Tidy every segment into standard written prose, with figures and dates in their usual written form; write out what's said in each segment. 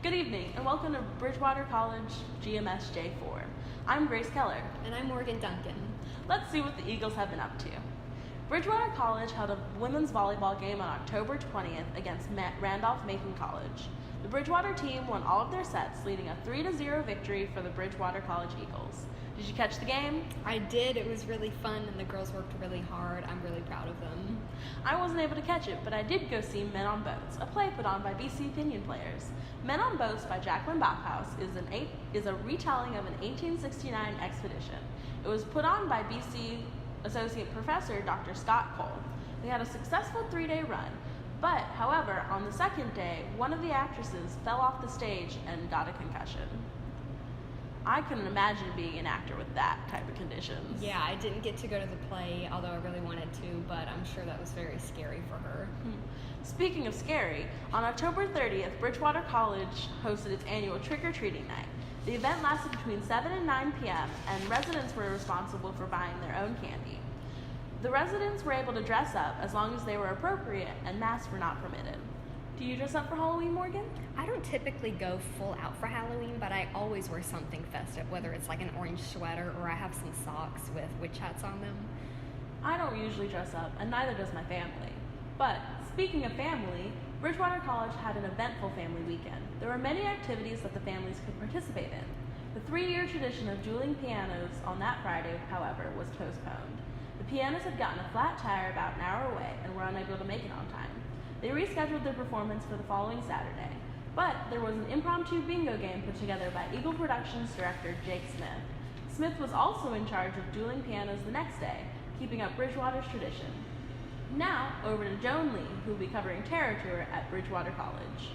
Good evening, and welcome to Bridgewater College GMSJ4. I'm Grace Keller. And I'm Morgan Duncan. Let's see what the Eagles have been up to. Bridgewater College held a women's volleyball game on October 20th against Randolph-Macon College. The Bridgewater team won all of their sets, leading a 3-0 victory for the Bridgewater College Eagles. Did you catch the game? I did. It was really fun, and the girls worked really hard. I'm really proud of them. I wasn't able to catch it, but I did go see Men on Boats, a play put on by BC Opinion Players. Men on Boats by Jacqueline Bachhaus is a retelling of an 1869 expedition. It was put on by BC Associate Professor Dr. Scott Cole. They had a successful 3-day run, but, however, on the second day, one of the actresses fell off the stage and got a concussion. I couldn't imagine being an actor with that type of conditions. Yeah, I didn't get to go to the play, although I really wanted to, but I'm sure that was very scary for her. Speaking of scary, on October 30th, Bridgewater College hosted its annual trick-or-treating night. The event lasted between 7 and 9 p.m., and residents were responsible for buying their own candy. The residents were able to dress up as long as they were appropriate, and masks were not permitted. Do you dress up for Halloween, Morgan? I don't typically go full out for Halloween, but I always wear something festive, whether it's like an orange sweater or I have some socks with witch hats on them. I don't usually dress up, and neither does my family. But, speaking of family, Bridgewater College had an eventful family weekend. There were many activities that the families could participate in. The 3-year tradition of dueling pianos on that Friday, however, was postponed. The pianists had gotten a flat tire about an hour away and were unable to make it on time. They rescheduled their performance for the following Saturday, but there was an impromptu bingo game put together by Eagle Productions director Jake Smith. Smith was also in charge of dueling pianos the next day, keeping up Bridgewater's tradition. Now, over to Joan Lee, who will be covering Terror Tour at Bridgewater College.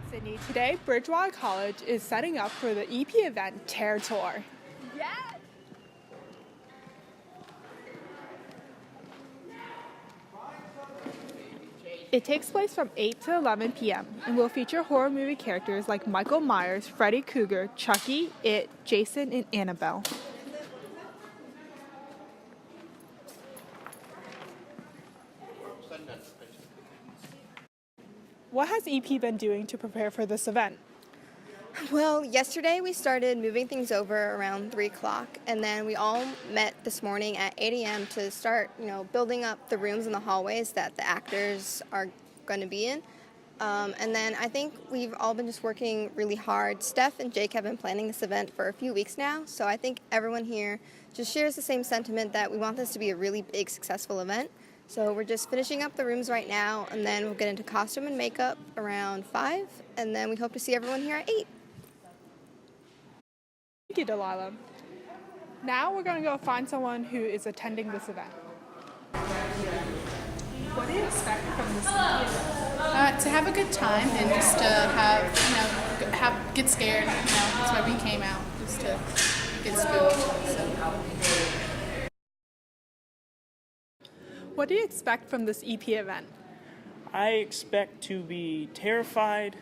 Sydney, today Bridgewater College is setting up for the EP event Terror Tour. Yes! It takes place from 8 to 11 p.m. and will feature horror movie characters like Michael Myers, Freddy Krueger, Chucky, It, Jason, and Annabelle. What has EP been doing to prepare for this event? Well, yesterday we started moving things over around 3 o'clock, and then we all met this morning at 8 a.m. to start, building up the rooms and the hallways that the actors are going to be in. And then I think we've all been just working really hard. Steph and Jake have been planning this event for a few weeks now, so I think everyone here just shares the same sentiment that we want this to be a really big, successful event. So we're just finishing up the rooms right now, and then we'll get into costume and makeup around 5, and then we hope to see everyone here at 8. Thank you, Delilah. Now we're going to go find someone who is attending this event. What do you expect from this event? To have a good time and just to get scared. That's why we came out, just to get spooked. So. What do you expect from this EP event? I expect to be terrified,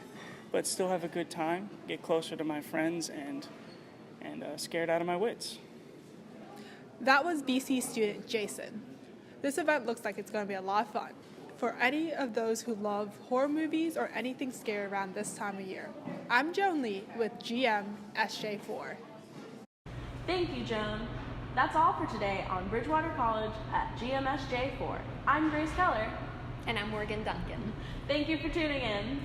but still have a good time, get closer to my friends, and scared out of my wits. That was BC student Jason. This event looks like it's going to be a lot of fun for any of those who love horror movies or anything scary around this time of year. I'm Joan Lee with GMSJ4. Thank you, Joan. That's all for today on Bridgewater College at GMSJ4. I'm Grace Keller. And I'm Morgan Duncan. Thank you for tuning in.